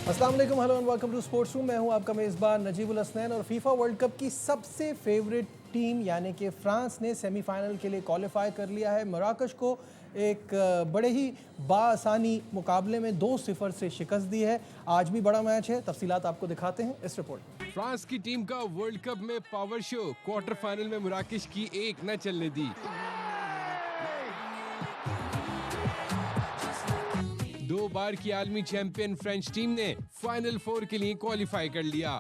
अस्सलाम वालेकुम, hello and welcome to sports room. मैं हूं आपका मेज़बान नजीबुल हसनैन। और फीफा वर्ल्ड कप की सबसे फेवरेट टीम यानी कि फ्रांस ने सेमीफाइनल के लिए क्वालिफाई कर लिया है। मराकश को एक बड़े ही बाआसानी मुकाबले में 2-0 से शिकस्त दी है। आज भी बड़ा मैच है, तफसीलात आपको दिखाते हैं इस रिपोर्ट में। फ्रांस की टीम का वर्ल्ड कप में पावर शो, क्वार्टर फाइनल में मराकश की एक न चलने दी। 2 बार की आलमी चैंपियन फ्रेंच टीम ने फाइनल 4 के लिए क्वालिफाई कर लिया।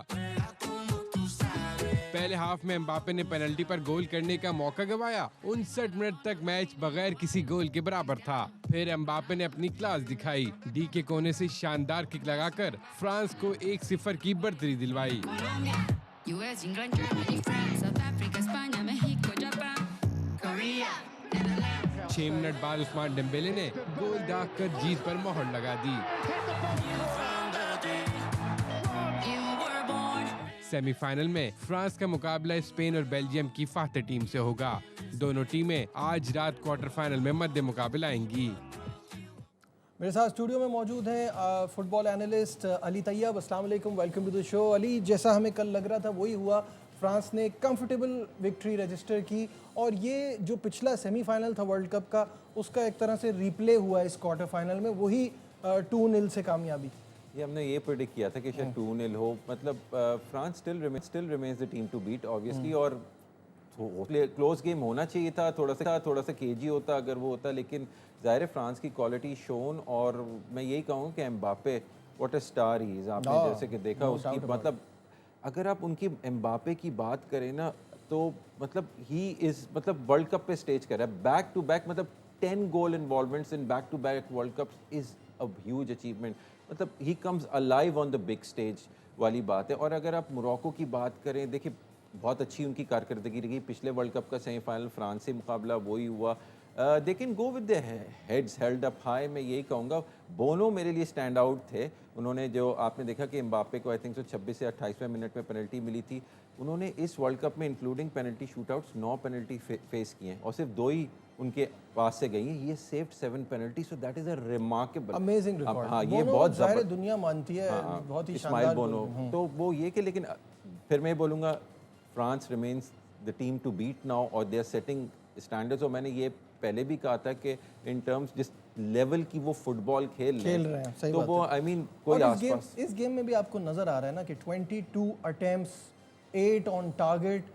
पहले हाफ में एम्बापे ने पेनल्टी पर गोल करने का मौका गंवाया। 59 मिनट तक मैच बगैर किसी गोल के बराबर था। फिर एम्बापे ने अपनी क्लास दिखाई। डी के कोने से शानदार किक लगाकर फ्रांस को 1-0 की बढ़तरी दिलवाई। US, England, Germany, France, South Africa, España, México, Japan, Korea, Netherlands. 6 minute बाद उस्मान डेम्बेले ने गोल दागकर जीत पर मोहर लगा दी। You were born. सेमीफाइनल में फ्रांस का मुकाबला स्पेन और बेल्जियम की फातह टीम से होगा। दोनों टीमें आज रात क्वार्टर फाइनल में मध्य मुकाबला आएंगी। मेरे साथ स्टूडियो में मौजूद हैं फुटबॉल एनालिस्ट अली तैयब। अस्सलाम वालेकुम, welcome to the show. Ali, जैसा हमें कल लग रहा था वही हुआ। फ्रांस ने कंफर्टेबल विक्ट्री रजिस्टर की और ये जो पिछला सेमीफाइनल था वर्ल्ड कप का, उसका एक तरह से रिप्ले हुआ इस क्वार्टर फाइनल में, वही 2-0 से कामयाबी। ये हमने ये प्रेडिक्ट किया था कि शायद 2-0 हो। मतलब France still remains the team to beat obviously, और क्लोज गेम होना चाहिए था। थोड़ा सा केजी होता अगर वो होता, लेकिन ज़ाहिर है फ्रांस की क्वालिटी शोन। और मैं यही कहूँ कि Mbappe what a star he is. आपने जैसे कि देखा उसकी, मतलब अगर आप उनकी एम्बापे की बात करें ना, तो मतलब ही इज़, मतलब वर्ल्ड कप पे स्टेज कर रहा है बैक टू बैक। मतलब 10 goal involvements in back to back world cup is a huge achievement. मतलब he comes alive on the big stage वाली बात है। और अगर आप मोरक्को की बात करें, देखिए बहुत अच्छी उनकी कारकर्दगी रही। पिछले वर्ल्ड कप का सेमीफाइनल फ्रांस से मुकाबला वही हुआ। They can go with the heads held up high. मैं यही कहूँगा बोनो मेरे लिए स्टैंड आउट थे। उन्होंने जो आपने देखा कि एम्बापे को आई थिंक 26 से 28वें मिनट में पेनल्टी मिली थी। उन्होंने इस वर्ल्ड कप में including penalty shootouts 9 penalty face किए हैं और सिर्फ 2 ही उनके पास से गई हैं। ये saved 7 penalty, so that is a remarkable amazing record. हाँ, ये बहुत ज़ाहिर है दुनिया मानती है, बहुत ही इस्माइल शानदार बोनो। तो वो ये कि, लेकिन फिर मैं बोलूँगा France remains the team to beat now और दे आर सेटिंग स्टैंडर्ड्स। और मैंने ये पहले भी कहा था कि इन टर्म्स जिस लेवल की वो फुटबॉल खेल रहे हैं, सही तो बात वो है। आई मीन कोई आसपास इस गेम में भी आपको नजर आ रहा है ना कि 22 attempts, 8 on target,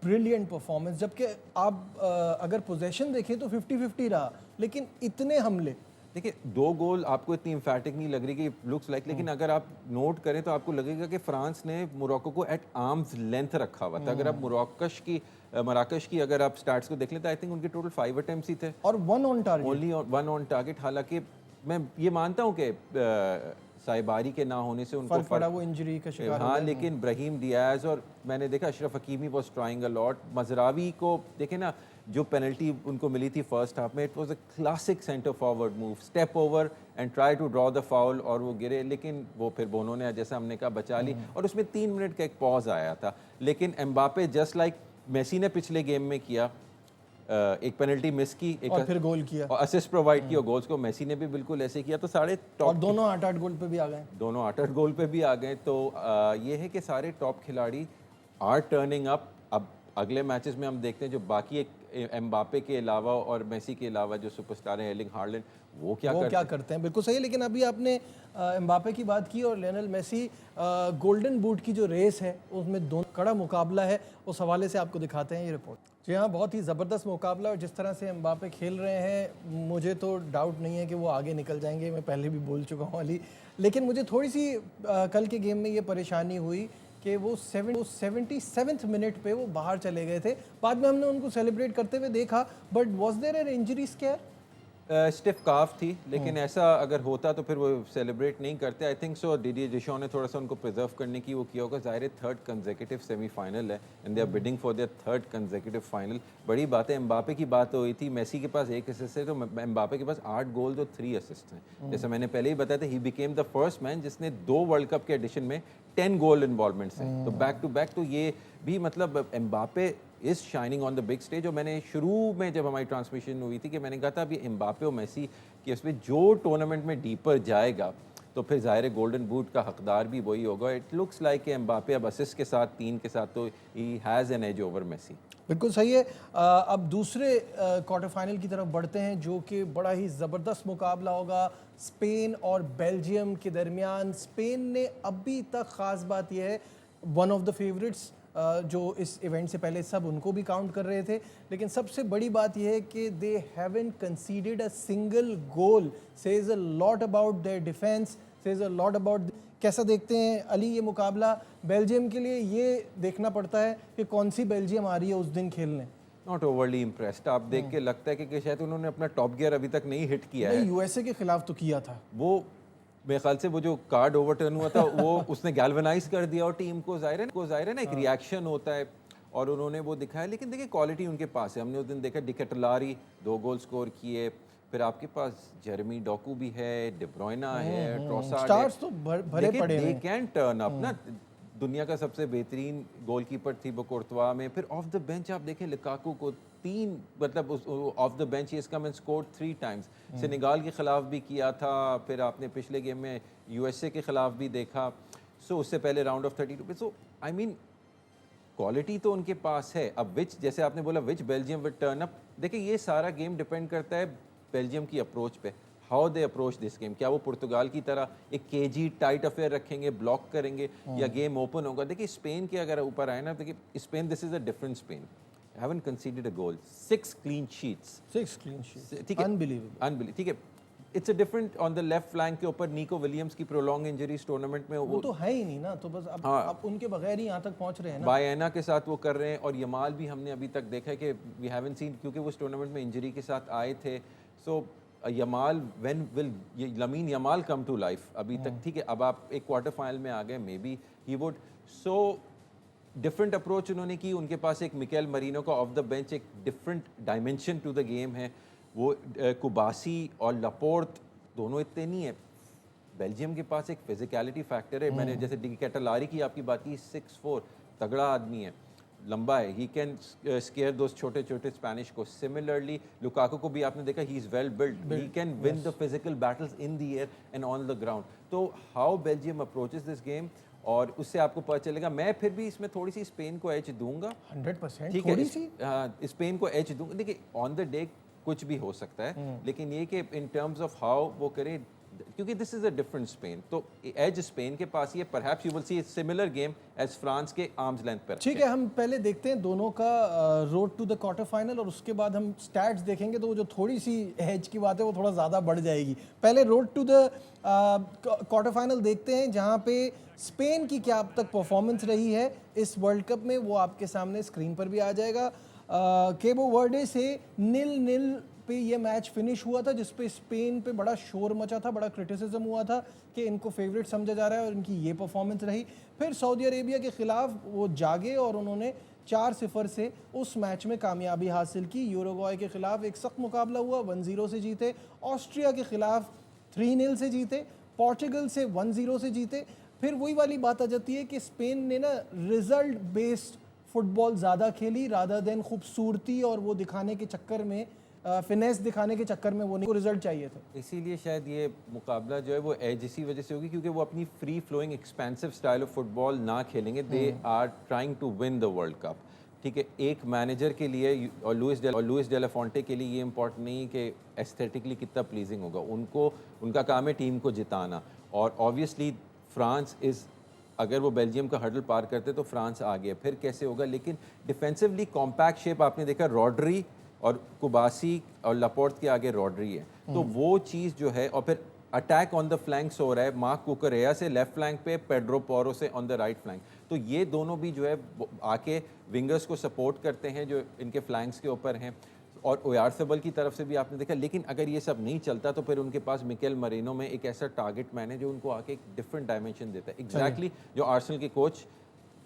brilliant performance. जबकि आप अगर पोजीशन देखें तो 50-50 रहा, लेकिन इतने हमले। देखिए 2 गोल आपको इतनी इम्फैटिक नहीं लग रही कि लुक्स लाइक, लेकिन अगर आप नोट करें तो आपको लगेगा कि फ्रांस ने मोरक्को को एट आर्म्स लेंथ रखा हुआ था। अगर आप मराकश की अगर आप स्टार्ट्स को देख लें तो आई थिंक उनके टोटल 5 अटेम्प्ट्स ही थे और 1 on target, only 1 on target. हालांकि मैं ये मानता हूँ कि साइबारी के ना होने से उनको फर्क पड़ा, वो इंजरी का शिकार हो हाँ, गए। लेकिन ब्राहीम डियाज और मैंने देखा Achraf Hakimi was trying a lot. Mazraoui को देखे ना, जो पेनल्टी उनको मिली थी फर्स्ट हाफ में, it was a classic centre forward move, step over and try to draw the foul, और वो गिरे। लेकिन वो फिर बोनो ने जैसा हमने कहा बचा ली, और उसमें 3 मिनट का एक पॉज आया था। लेकिन एम्बापे जस्ट लाइक मेसी ने पिछले गेम में किया, एक पेनल्टी मिस की, एक और फिर गोल किया और असिस्ट प्रोवाइड किया। गोल्स को मेसी ने भी बिल्कुल ऐसे किया। तो सारे टॉप, और दोनों 8-8 गोल पे भी आ गए। दोनों 8-8 गोल पे भी आ गए। तो ये है कि सारे टॉप खिलाड़ी आर टर्निंग अप। अब अगले मैचेस में हम देखते हैं जो बाकी एक एम्बापे के अलावा और मेसी के अलावा जो सुपरस्टार हैं, एर्लिंग हालैंड, वो क्या करते हैं। बिल्कुल सही। लेकिन अभी आपने एम्बापे की बात की और लियोनेल मेसी, गोल्डन बूट की जो रेस है उसमें दोनों कड़ा मुकाबला है। उस हवाले से आपको दिखाते हैं ये रिपोर्ट। जी हाँ, बहुत ही ज़बरदस्त मुकाबला। और जिस तरह से एम्बापे खेल रहे हैं, मुझे तो डाउट नहीं है कि वो आगे निकल जाएंगे। मैं पहले भी बोल चुका हूँ अली। लेकिन मुझे थोड़ी सी कल के गेम में ये परेशानी हुई कि वो 77वें मिनट पे वो बाहर चले गए थे। बाद में हमने उनको सेलिब्रेट करते हुए देखा, but was there an injury scare? Stiff calf थी, लेकिन ऐसा अगर होता तो फिर वो सेलिब्रेट नहीं करते। आई थिंक सो डिडियर डिशॉ ने थोड़ा सा उनको प्रिजर्व करने की वो किया होगा। ज़ाहिर है 3rd कंसेक्यूटिव सेमीफाइनल है and they are bidding for their 3rd consecutive final. बड़ी बात है। एम्बापे की बात हुई थी, मेसी के पास 1 असिस्ट है, तो एम्बापे के पास 8 गोल और 3 असिस्ट हैं। जैसे मैंने पहले ही बताया था, he became the first man जिसने 2 वर्ल्ड कप के एडिशन में 10 गोल इन्वॉल्वमेंट्स हैं। तो बैक टू बैक, तो ये भी मतलब Mbappe is shining on the big stage. और मैंने शुरू में जब हमारी ट्रांसमिशन हुई थी कि मैंने कहा था अभी एम्बापे और मेसी कि इसमें जो टूर्नामेंट में डीपर जाएगा तो फिर ज़ाहिर है गोल्डन बूट का हकदार भी वही होगा। इट लुक्स लाइक कि एम्बापे अब असिस्ट के साथ 3 के साथ तो ही has an edge over Messi. बिल्कुल सही है। अब दूसरे क्वार्टर फाइनल की तरफ बढ़ते हैं जो कि बड़ा ही ज़बरदस्त मुकाबला होगा स्पेन और बेल्जियम के दरमियान। स्पेन ने अभी तक ख़ास बात यह है, वन ऑफ द फेवरेट्स जो इस इवेंट से पहले सब उनको भी काउंट कर रहे थे, लेकिन सबसे बड़ी बात यह है कि they haven't considered a single goal. Says a lot about their defence, says a lot about. कैसा देखते हैं अली ये मुकाबला? बेल्जियम के लिए ये देखना पड़ता है कि कौन सी बेल्जियम आ रही है उस दिन खेलने। Not overly impressed. आप देख के लगता है कि शायद उन्होंने अपना टॉप गियर अभी तक नहीं हिट किया है। यूएसए के खिलाफ तो किया था वो, मेरे ख्याल से वो जो कार्ड ओवरटर्न हुआ था वो उसने गैल्वनाइज कर दिया और टीम को ज़ाहिर है ना एक रिएक्शन होता है और उन्होंने वो दिखाया। लेकिन देखिए क्वालिटी उनके पास है। हमने उस दिन देखा डिकेटलारी 2 गोल स्कोर किए, फिर आपके पास जेरेमी डोकू भी है, डे ब्रुयना है, ट्रोसार्ड है। स्टार्स तो भरे पड़े हैं। दे कैन टर्न अप ना। दुनिया का सबसे बेहतरीन गोलकीपर थी वो कोर्तवा में। फिर ऑफ द बेंच आप देखें लुकाकू को 3 मतलब of the bench he come and scored 3 times. Senegal के खिलाफ भी किया था, फिर आपने पिछले गेम में यूएसए के खिलाफ भी देखा। सो उससे पहले round of 32। So I mean quality तो उनके पास है। अब विच, जैसे आपने बोला विच बेल्जियम विल टर्न अप, देखिए ये सारा गेम डिपेंड करता है बेल्जियम की अप्रोच पे, how they approach this game. क्या वो पुर्तगाल की तरह एक केजी टाइट अफेयर रखेंगे, ब्लॉक करेंगे, या गेम ओपन होगा? देखिए स्पेन के अगर ऊपर आए ना, देखिए Spain, this is a different Spain, haven't considered a goal, 6 clean sheets, 6 clean sheets, ठीक है, अनबिलीवेबल। ठीक है। It's a different on the left flank के ऊपर निको विलियम्स की प्रोलॉन्ग इंजरीज टूर्नामेंट में वो तो है ही नहीं ना, तो बस अब उनके बगैर ही यहाँ तक पहुँच रहे हैं ना। बायना के साथ वो कर रहे हैं, और यमाल भी हमने अभी तक देखा है कि वी हैवंट सीन, क्योंकि वो उस टूर्नामेंट में इंजरी के साथ आए थे। So Yamal, when will Lamine Yamal come to life? अभी तक ठीक है, अब आप एक क्वार्टर फाइनल में आ गए, maybe he would. So different approach उन्होंने की। उनके पास एक मिकेल मरीनो का ऑफ द बेंच एक different dimension to the game है। वो कुबासी और लपोर्ट दोनों इतने नहीं है। बेल्जियम के पास एक फिजिकलिटी फैक्टर है। मैंने जैसे डी कैटलारी की आपकी बात की, 6'4", तगड़ा आदमी है, लंबा है, ही कैन स्केयर दोस छोटे छोटे स्पेनिश को। सिमिलरली लुकाकू को भी आपने देखा, he is well built, he can win the physical battles in the air and on the ground. तो how Belgium approaches this game, और उससे आपको पता चलेगा। मैं फिर भी इसमें थोड़ी सी स्पेन को एज दूंगा, 100%। ठीक है, स्पेन को एज दूंगा। देखिए ऑन द डे कुछ भी हो सकता है, लेकिन ये कि इन टर्म्स ऑफ हाउ वो करे, क्योंकि this is a different Spain, तो एज स्पेन के पास ही है। Perhaps you will see similar game as France के आर्म्स लेंथ पर। ठीक है, हम पहले देखते हैं दोनों का road to the quarter final, और उसके बाद हम स्टैट्स देखेंगे, तो वो जो थोड़ी सी एज की बात है वो थोड़ा ज़्यादा बढ़ जाएगी। पहले road to the quarter final देखते हैं, जहाँ पे स्पेन की क्या अब तक परफॉर्मेंस रही है इस वर्ल्ड कप में, वो आपके सामने स्क्रीन पर भी आ जाएगा। केबो वर्डे से 0-0 पे ये मैच फिनिश हुआ था, जिसपे स्पेन पे बड़ा शोर मचा था, बड़ा क्रिटिसिज्म हुआ था कि इनको फेवरेट समझा जा रहा है, और इनकी ये परफॉर्मेंस रही। फिर सऊदी अरेबिया के खिलाफ वो जागे और उन्होंने 4-0 से उस मैच में कामयाबी हासिल की। यूरुग्वाय के खिलाफ एक सख्त मुकाबला हुआ, 1-0 से जीते। ऑस्ट्रिया के खिलाफ 3-0 से जीते। पोर्चुगल से 1-0 से जीते। फिर वही वाली बात आ जाती है कि स्पेन ने ना रिजल्ट बेस्ड फुटबॉल ज़्यादा खेली, रादर देन खूबसूरती और वो दिखाने के चक्कर में, फिनेस दिखाने के चक्कर में वो नहीं, रिजल्ट चाहिए था। इसीलिए शायद ये मुकाबला जो है वो एज इसी वजह से होगी, क्योंकि वो अपनी free flowing expensive style of football ना खेलेंगे। They are trying to win the world cup, ठीक है। एक मैनेजर के लिए और लुइस डेला फॉन्टे के लिए ये इंपॉर्टेंट नहीं कि एस्थेटिकली कितना प्लीजिंग होगा, उनको उनका काम है टीम को जिताना। और ऑब्वियसली फ्रांस इज़, अगर वो बेल्जियम का हर्डल पार करते तो फ्रांस आ गया, फिर कैसे होगा। लेकिन डिफेंसिवली कॉम्पैक्ट शेप आपने देखा, रॉड्री और कुबासी और लपोर्ट के आगे रॉड्री है, तो वो चीज़ जो है। और फिर अटैक ऑन द फ्लैंक्स हो रहा है, मार्क कुकरेया से लेफ्ट फ्लैंक पे, पेड्रो पोरो से ऑन द राइट फ्लैंक। तो ये दोनों भी जो है आके विंगर्स को सपोर्ट करते हैं जो इनके फ्लैंक्स के ऊपर हैं। और ओयारसेबल की तरफ से भी आपने देखा। लेकिन अगर ये सब नहीं चलता तो फिर उनके पास मिकेल मरीनो में एक ऐसा टारगेट मैन है जो उनको आके एक डिफरेंट डायमेंशन देता है। एग्जैक्टली जो आर्सेनल के कोच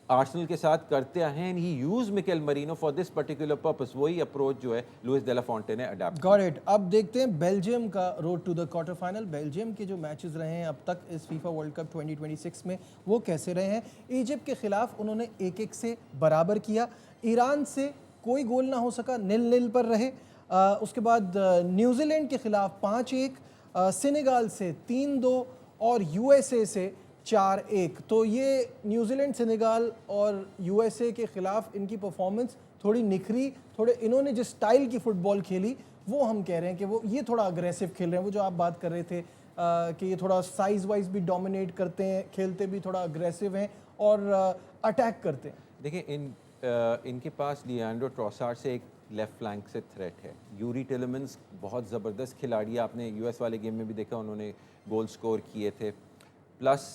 आर्सेनल के साथ करते हैं, and he use Mikel Merino for this particular purpose. वही अप्रोच जो है लुइस डेला फॉन्टे ने अडॉप्ट किया। Got it. अब देखते हैं बेल्जियम का road to the quarter final. Belgium के जो मैचेस रहे हैं अब तक इस फीफा वर्ल्ड कप 2026 में, वो कैसे रहे हैं? इजिप्ट के खिलाफ उन्होंने 1-1 से बराबर किया। ईरान से कोई गोल ना हो सका, 0-0 पर रहे। उसके बाद न्यूजीलैंड के खिलाफ 5-1, सेनेगाल से 3-2, और यूएसए से 4-1। तो ये न्यूजीलैंड, सेनेगाल और यूएसए के खिलाफ इनकी परफॉर्मेंस थोड़ी निखरी, थोड़े इन्होंने जिस स्टाइल की फुटबॉल खेली वो हम कह रहे हैं कि वो ये थोड़ा अग्रेसिव खेल रहे हैं। वो जो आप बात कर रहे थे कि ये थोड़ा साइज वाइज भी डोमिनेट करते हैं, खेलते भी थोड़ा अग्रेसिव हैं और अटैक करते हैं। देखिए इनके पास लिएंड्रो ट्रोसार्ड से एक लेफ्ट फ्लैंक से थ्रेट है। यूरी टिलेमन्स बहुत ज़बरदस्त खिलाड़ी है, आपने यूएस वाले गेम में भी देखा, उन्होंने गोल स्कोर किए थे। प्लस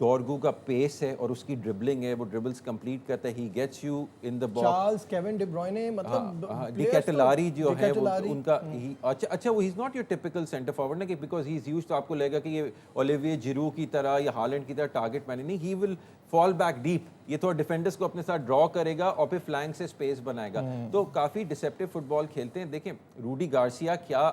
डॉर्गू का पेस है और उसकी ड्रिबलिंग है, वो ड्रिबल्स कंप्लीट करता है, he gets you in the box. Charles, Kevin De Bruyne, मतलब डी कैटलारी जो है वो कैटलारी, उनका अच्छा वो he is not your typical centre forward ना, कि बिकॉज ही इज़ यूज्ड, तो आपको लगेगा कि ये ओलिविये जिरू की तरह या हालैंड की तरह टारगेट मैन नहीं, he will fall back deep, ये थोड़ा डिफेंडर्स को अपने साथ ड्रॉ करेगा और फिर फ्लैंक से स्पेस बनाएगा। तो काफ़ी डिसेप्टिव फुटबॉल खेलते हैं। देखें रूडी गार्सिया क्या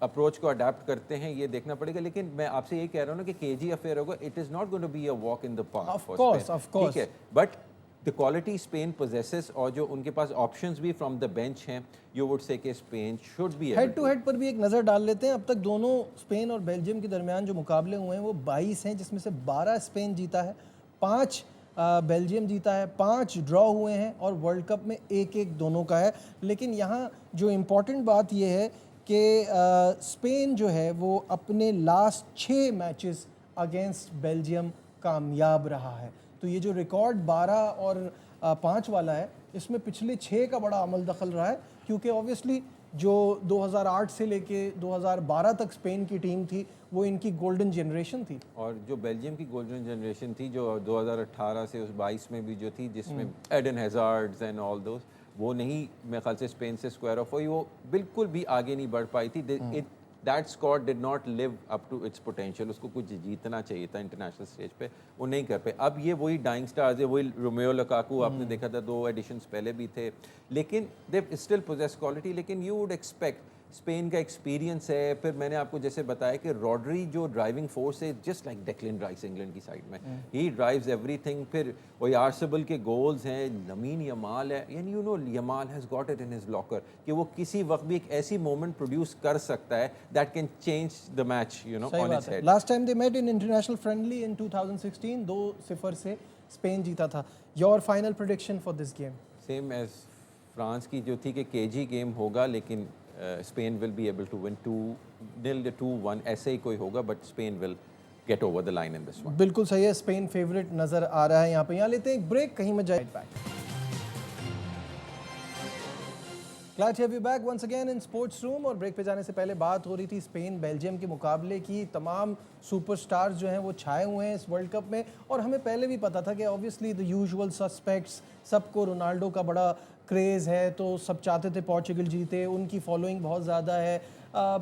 अप्रोच को अडेप्ट करते हैं ये देखना पड़ेगा, लेकिन मैं आपसे ये कह रहा हूँ ना कि केजी अफेयर होगा, it is not going to be a walk in the park. Of course, ठीक है, but the quality Spain possesses और जो उनके पास ऑप्शंस भी फ्रॉम द बेंच हैं, यू वुड से कि Spain should be head to head पर भी एक नज़र डाल लेते हैं। अब तक दोनों स्पेन और बेल्जियम के दरमियान जो मुकाबले हुए हैं वो 22 हैं, जिसमें से 12 स्पेन जीता है, 5 बेल्जियम जीता है, 5 ड्रॉ हुए हैं और वर्ल्ड कप में 1-1 दोनों का है। लेकिन यहाँ जो इम्पॉर्टेंट बात ये है कि स्पेन जो है वो अपने लास्ट 6 मैचेस अगेंस्ट बेल्जियम कामयाब रहा है। तो ये जो रिकॉर्ड 12 और 5 वाला है, इसमें पिछले 6 का बड़ा अमल दखल रहा है, क्योंकि ऑब्वियसली जो 2008 से लेके 2012 तक स्पेन की टीम थी वो इनकी गोल्डन जनरेशन थी। और जो बेल्जियम की गोल्डन जनरेशन थी जो 2018 से उस 22 में भी जो थी, जिसमें Eden Hazards and all those, वो नहीं मेरे ख्याल से स्पेन से स्क्वायर ऑफ हुई, वो बिल्कुल भी आगे नहीं बढ़ पाई थी। That squad did not live up to its potential. उसको कुछ जीतना चाहिए था इंटरनेशनल स्टेज पे, वो नहीं कर पाए। अब ये वही डाइंग स्टार्स है, वही रोमेओ लुकाकू आपने देखा था, 2 एडिशंस पहले भी थे, लेकिन दे स्टिल पोजेस क्वालिटी। लेकिन यू वुड एक्सपेक्ट, स्पेन का एक्सपीरियंस है, फिर मैंने आपको जैसे बताया कि रॉड्री जो ड्राइविंग फोर्स है, just like Declan rice England की साइड में, ही ड्राइव्स एवरीथिंग। फिर ओयारसेबल के गोल्स हैं, लमीन यमाल है, यानी you know Yamal has got it in his locker कि वो किसी वक्त भी एक ऐसी मोमेंट प्रोड्यूस कर सकता है that can change the match, you know, on its head. Last time they met in international friendly in 2016, 2-0 से स्पेन जीता था। Your final prediction for this game? Same as France की जो थी कि केजी गेम होगा, लेकिन Spain will be able to win 2-0 या 2-1 ऐसे ही कोई होगा, but Spain will get over the line in this one. बिल्कुल सही है, स्पेन फेवरेट नजर आ रहा है यहाँ पे। यहाँ लेते हैं एक ब्रेक, कहीं मत जाए। Glad to have you back once again in Sports Room। और ब्रेक पे जाने से पहले बात हो रही थी स्पेन बेल्जियम के मुकाबले की। तमाम सुपरस्टार्स जो हैं वो छाए हुए हैं इस वर्ल्ड कप में, और हमें पहले भी पता था कि ऑब्वियसली द यूजुअल सस्पेक्ट्स, सबको रोनाल्डो का बड़ा क्रेज़ है, तो सब चाहते थे पोर्चुगल जीते, उनकी फॉलोइंग बहुत ज़्यादा है।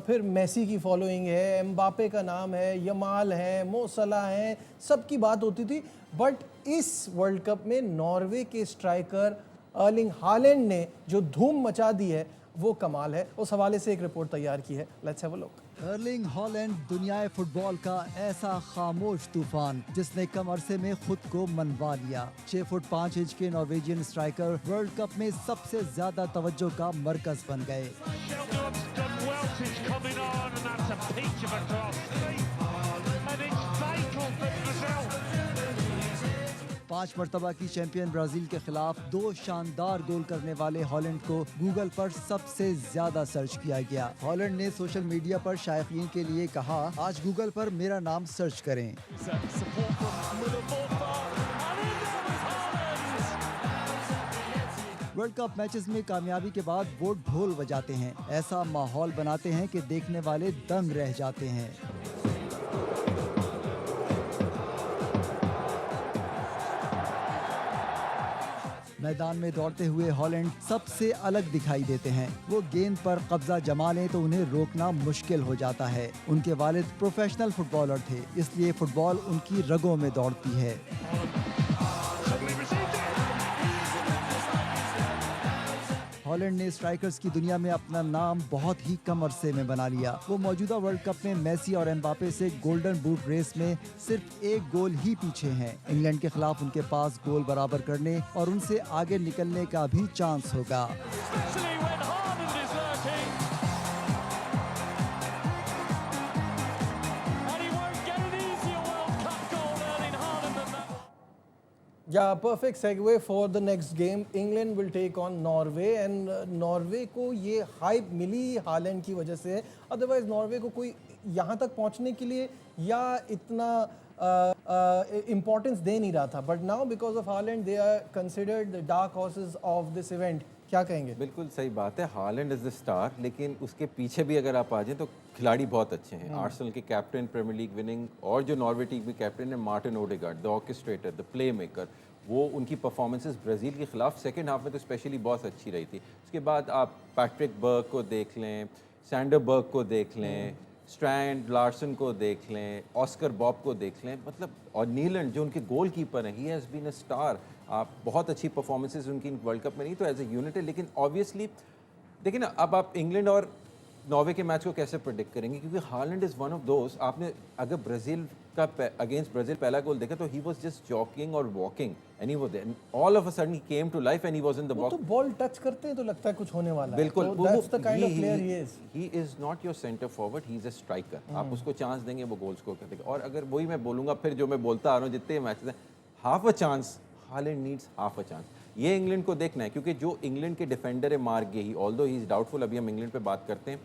फिर मेसी की फॉलोइंग है, एम्बापे का नाम है, यमाल है, मो सलाह हैं, सबकी बात होती थी। बट इस वर्ल्ड कप में नॉर्वे के स्ट्राइकर अर्लिंग हालैंड ने जो धूम मचा दी है वो कमाल है। उस हवाले से एक रिपोर्ट तैयार की है, let's have a look. Erling Haaland दुनियाए फुटबॉल का ऐसा खामोश तूफान जिसने कम अरसे में खुद को मनवा लिया। 6 फुट 5 इंच के नॉर्वेजियन स्ट्राइकर वर्ल्ड कप में सबसे ज्यादा तवज्जो का मरकज बन गए। 5 मरतबा की चैंपियन ब्राजील के खिलाफ 2 शानदार गोल करने वाले हॉलैंड को गूगल पर सबसे ज्यादा सर्च किया गया। हॉलैंड ने सोशल मीडिया पर शायकीन के लिए कहा, आज गूगल पर मेरा नाम सर्च करें। वर्ल्ड कप मैचेस में कामयाबी के बाद वो ढोल बजाते हैं, ऐसा माहौल बनाते हैं कि देखने वाले दंग रह जाते हैं। मैदान में दौड़ते हुए हॉलैंड सबसे अलग दिखाई देते हैं। वो गेंद पर कब्जा जमा लें तो उन्हें रोकना मुश्किल हो जाता है। उनके वालिद प्रोफेशनल फुटबॉलर थे, इसलिए फुटबॉल उनकी रगों में दौड़ती है। हॉलैंड ने स्ट्राइकर्स की दुनिया में अपना नाम बहुत ही कम अरसे में बना लिया। वो मौजूदा वर्ल्ड कप में मेसी और एम्बापे से गोल्डन बूट रेस में सिर्फ 1 गोल ही पीछे हैं। इंग्लैंड के खिलाफ उनके पास गोल बराबर करने और उनसे आगे निकलने का भी चांस होगा। Yeah, perfect segue for the next game. England will take on Norway and Norway को ये हाइप मिली हालैंड की वजह से, अदरवाइज नॉर्वे को कोई यहाँ तक पहुँचने के लिए या इतना इम्पोर्टेंस दे नहीं रहा था, but now because of Holland they are considered the dark horses of this event. क्या कहेंगे? बिल्कुल सही बात है, हालैंड इज द स्टार, लेकिन उसके पीछे भी अगर आप आ जाएं तो खिलाड़ी बहुत अच्छे हैं. आर्सेनल के कैप्टन, प्रीमियर लीग विनिंग, और जो नॉर्वे टीम के कैप्टन है Martin Odegaard, the orchestrator, the play maker, वो उनकी परफॉर्मेंसेस ब्राज़ील के खिलाफ सेकंड हाफ में तो स्पेशली बहुत अच्छी रही थी. उसके बाद आप पैट्रिक बर्ग को देख लें, सैंडर बर्ग को देख लें, स्ट्रैंड लार्सन को देख लें, ऑस्कर बॉब को देख लें, मतलब, और नीलैंड जो उनके गोल कीपर हैं, he has been a star. आप बहुत अच्छी परफॉर्मेंसेस उनकी वर्ल्ड कप में नहीं तो एज ए यूनिट है, लेकिन ऑब्वियसली देखिए ना, अब आप इंग्लैंड और नॉर्वे के मैच को कैसे प्रेडिक्ट करेंगे, क्योंकि Holland is one of those. आपने अगर ब्राज़ील का अगेंस्ट ब्राज़ील पहला गोल देखा तो ही वाज जस्ट जॉकिंग और walking and he was there, all of a sudden he came to life and he was in the वो box. तो ball touch करते हैं तो लगता है कुछ होने वाला है. बिल्कुल, तो that's the kind of player he is. He is not your centre forward, he is a striker. आप उसको चांस देंगे वो गोल स्कोर कर देगा. और अगर वही मैं बोलूँगा फिर जो मैं बोलता आ रहा हूँ जितने मैचेस हैं, half a chance, Haaland needs half a chance. ये इंग्लैंड को देखना है, क्योंकि जो इंग्लैंड के डिफेंडर है Marc Guehi, although he is doubtful, अभी हम इंग्लैंड पे बात करते हैं,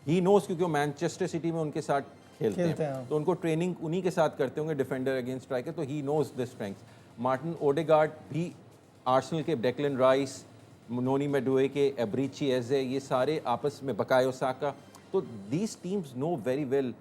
ही नोज, क्योंकि वो मैनचेस्टर सिटी में उनके साथ खेलते हैं, तो उनको ट्रेनिंग उन्हीं के साथ करते होंगे डिफेंडर अगेंस्ट स्ट्राइकर, तो he knows the strengths. Martin Odegaard भी, आर्सेनल के डेक्लन राइस, नोनी मेडुए के, एब्रीची एजे, ये सारे आपस में, बकायो साका, तो these teams know very well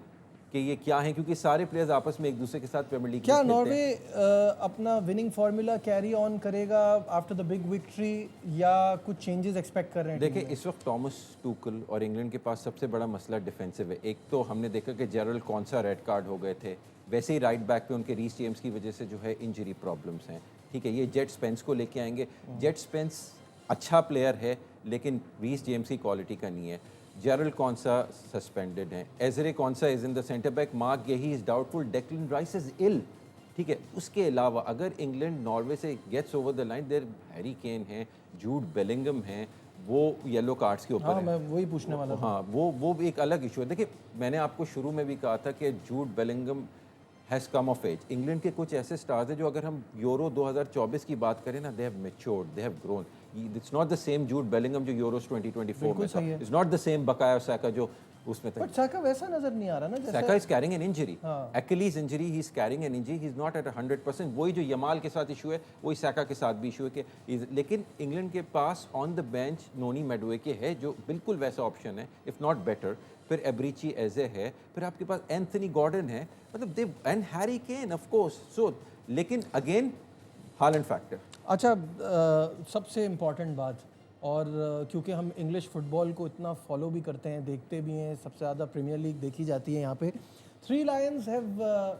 कि ये क्या है, क्योंकि सारे प्लेयर्स आपस में एक दूसरे के साथ प्रीमियर लीग क्या में खेलते हैं. नॉर्वे अपना विनिंग फार्मूला कैरी ऑन करेगा आफ्टर द बिग विक्ट्री, या कुछ चेंजेस एक्सपेक्ट कर रहे हैं? देखिए, इस वक्त थॉमस टूकल और इंग्लैंड के पास सबसे बड़ा मसला डिफेंसिव है. एक तो हमने देखा कि जेरल कौनसा रेड कार्ड हो गए थे, वैसे ही राइट बैक पे उनके रीस जेम्स की वजह से जो है इंजरी प्रॉब्लम्स हैं. ठीक है, ये जेट स्पेंस को लेके आएंगे. जेट स्पेंस अच्छा प्लेयर है, लेकिन रीस जेम्स की क्वालिटी का नहीं है. जेरल कौनसा सस्पेंडेड है, Ezri Konsa is in the centre back, Marc Guehi is doubtful, Declan Rice is ill. ठीक है, उसके अलावा अगर इंग्लैंड नॉर्वे से gets over the line, there Harry Kane है, जूड बेलिंगम है, वो येलो कार्ड्स के ऊपर हाँ, है. मैं वही पूछने वाला था. हाँ, वो भी एक अलग इशू है. देखिए, मैंने आपको शुरू में भी कहा था कि Jude Bellingham has come of age. England के कुछ ऐसे स्टार्स हैं जो अगर हम यूरो 2024 की बात करें ना, they have matured, they have grown. It's not the same Jude Bellingham जो यूरोस 2024 में था. इट्स नॉट द सेम बकायो साका जो उसमें था. बट साका वैसा नजर नहीं आ रहा ना, जैसे Saka is carrying an injury, हाँ. Achilles injury, he is carrying an injury, he is not at 100%. वही जो यमाल के साथ इशू है, वही साका के साथ भी इशू है कि लेकिन इंग्लैंड के pass on the bench noni Madueke के है जो बिल्कुल वैसा ऑप्शन है, इफ नॉट बेटर. फिर एब्रीची एजे है, फिर आपके पास एंथनी गॉर्डन है, मतलब they, and Harry Kane of course. So लेकिन अगेन हालैंड फैक्टर. अच्छा, सबसे इम्पॉर्टेंट बात, और क्योंकि हम इंग्लिश फुटबॉल को इतना फॉलो भी करते हैं, देखते भी हैं, सबसे ज़्यादा प्रीमियर लीग देखी जाती है यहाँ पे. Three lions have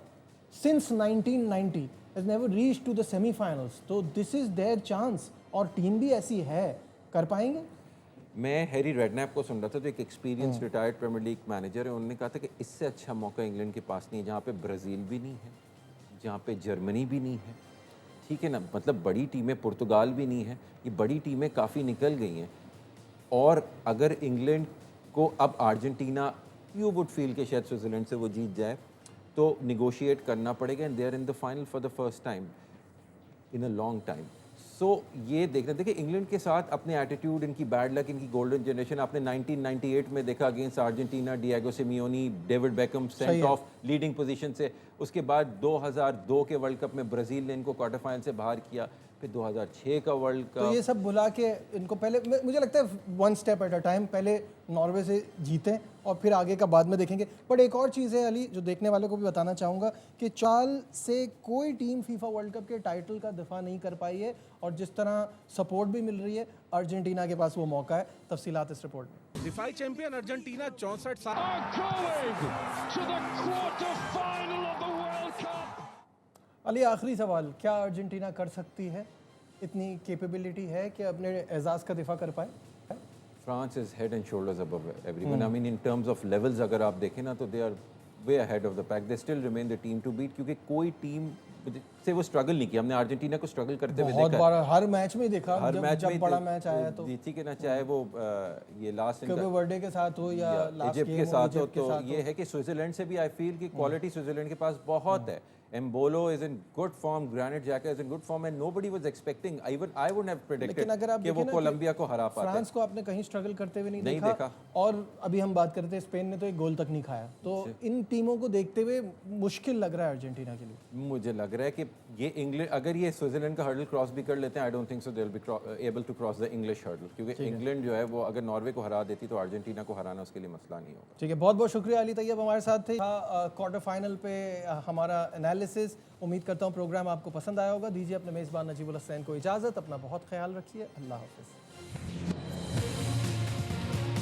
since 1990 has never reached to the semifinals, तो दिस इज़ देयर चांस, और टीम भी ऐसी है, कर पाएंगे? मैं हैरी रेडनैप को सुन रहा था, तो एक experience retired premier league manager है. उन्होंने कहा था कि इससे अच्छा मौका इंग्लैंड के पास नहीं है, जहाँ पे ब्राज़ील भी नहीं है, जहाँ पे जर्मनी भी नहीं है. ठीक है ना, मतलब बड़ी टीमें, पुर्तगाल भी नहीं है, ये बड़ी टीमें काफ़ी निकल गई हैं. और अगर इंग्लैंड को अब अर्जेंटीना, यू वुड फील कि शायद स्विट्ज़रलैंड से वो जीत जाए, तो निगोशिएट करना पड़ेगा. And they are in the final for the first time in a long time. So ये देखना, देखिए इंग्लैंड के साथ अपने एटीट्यूड, इनकी बैड लक, इनकी गोल्डन जनरेशन आपने 1998 में देखा against Argentina, Diego Simeone, David Beckham sent off leading position से. उसके बाद 2002 के वर्ल्ड कप में ब्राज़ील ने इनको क्वार्टर फाइनल से बाहर किया. फिर 2006 का वर्ल्ड कप. तो ये सब बुला के इनको पहले, मुझे लगता है one step at a time, पहले नॉर्वे से जीतें और फिर आगे का बाद में देखेंगे. बट एक और चीज़ है अली, जो देखने वालों को भी बताना चाहूँगा, कि चाल से कोई टीम फीफा वर्ल्ड कप के टाइटल का दफा नहीं कर पाई है, और जिस तरह सपोर्ट भी मिल रही है, अर्जेंटीना के पास वो मौका है. तफसीलात इस रिपोर्ट में. डिफाई चैंपियन अर्जेंटीना 64 साल are going to the quarter final of the World Cup. Ali, आखिरी सवाल, क्या अर्जेंटीना कर सकती है? इतनी कैपेबिलिटी है कि अपने एजाज़ का दिफा कर पाए? France is head and shoulders above everyone. I mean in terms of levels अगर आप देखें ना, तो they are way ahead of the pack. They still remain the team to beat, क्योंकि कोई टीम से वो स्ट्रगल नहीं किया। हमने अर्जेंटीना को स्ट्रगल करते हुए बहुत देखा बार हर मैच में देखा, हर मैच जब में बड़ा मैच आया तो जीती के ना, चाहे वो ये लास्ट केबे वर्डे के साथ हो या लास्ट इजिप्ट गेम के हो, साथ हो, इजिप्ट के तो साथ ये है कि स्विट्जरलैंड से भी आई फील कि क्वालिटी स्विट्जरलैंड के पास बहुत है। Embolo is in good form, Granit Xhaka is in good form and nobody was expecting, even I would have लेकिन प्रेडिक्टेड अगर आप कि वो देखें ना कोलंबिया को हरा पाते। फ्रांस को आपने कहीं स्ट्रगल करते हुए नहीं नहीं देखा। देखा। और अभी हम बात करते हैं स्पेन ने तो एक गोल तक नहीं खाया, तो इन टीमों को देखते हुए मुश्किल लग रहा है अर्जेंटीना के लिए। मुझे लग रहा है कि ये इंग्लैंड अगर ये स्विट्जरलैंड का हर्डल क्रॉस भी कर लेते हैं, I don't think so they will be able to cross the English hurdle, क्योंकि इंग्लैंड जो है वो अगर नॉर्वे को हरा देती तो अर्जेंटीना को हराना उसके लिए मसला नहीं होगा। ठीक है, बहुत बहुत शुक्रिया अली तैयब हमारे साथ थे क्वार्टर फाइनल पे हमारा एनालिसिस। उम्मीद करता हूँ प्रोग्राम आपको पसंद आया होगा। दीजिए अपने मेज़बान नजीबुल हुसैन को इजाज़त, अपना बहुत ख्याल रखिए, अल्लाह हाफ़िज़।